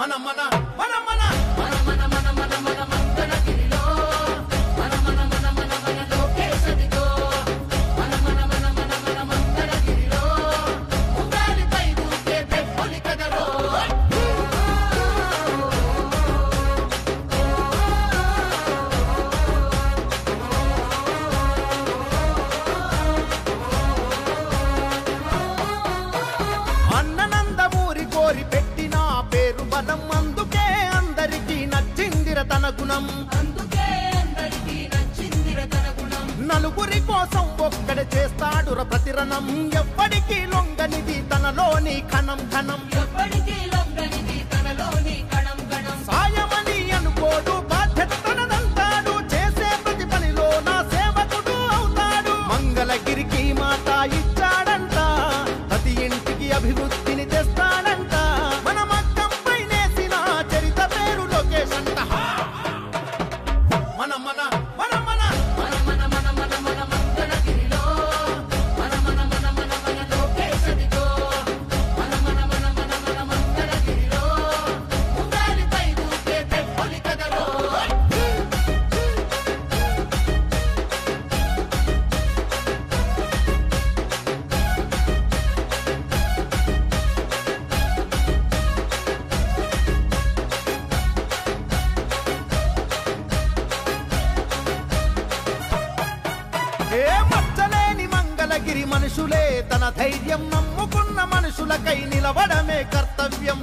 మన మన మన మన మన మన మన మన మన మంగళగిరిలో మన మన మన మన మన లోకేశదిగో మన మన మన మన మన మంగళగిరిలో ఉగాలిపై ఊగే పెట్టులి కదరో అన్ననందమూరి కోరి పెట్టిన పేరు బలం అందుకే అందరికీ నచ్చిందిర తన గుణం నలుగురి కోసం ఒక్కడే చేస్తాడుర ప్రతిరణం ఎప్పటికీ లొంగనిది తనలోని కణం కణం సాయమని అనుకోడు బాధ్యత తనదంటాడు చేసే ప్రతి పనిలో నా సేవకుడు అవుతాడు మంగళగిరికి మాట ఇచ్చాడంట ప్రతి ఇంటికి అభివృద్ధిని తెస్తాడంట మన మగ్గంపై నేసిన చరిత పేరు లోకేష్ అంట మన మన మన మన మన మన మన మన మన మంగళగిరిలో మన మన మన మన మన లోకేశదిగో మన మన మన మన మన మంగళగిరిలో ఉగాలిపై ఊగే పెట్టులి కదరో ఏ మచ్చలేని మంగళగిరి మనుషులే తన ధైర్యం నమ్ముకున్న మనుషులకై నిలవడమే కర్తవ్యం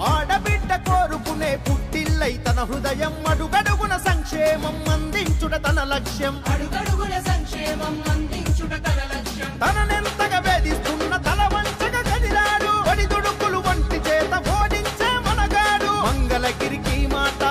ఆడబిడ్డ కోరుకునే పుట్టిల్లై తన హృదయం అడుగడుగున సంక్షేమం అందించుట తన లక్ష్యం తననెంతగా వేధిస్తున్న తల వంచగా కదిలాడు ఒడిదుడుకులు వంటి చేత ఓడించే మనగాడు మంగళగిరికి మాట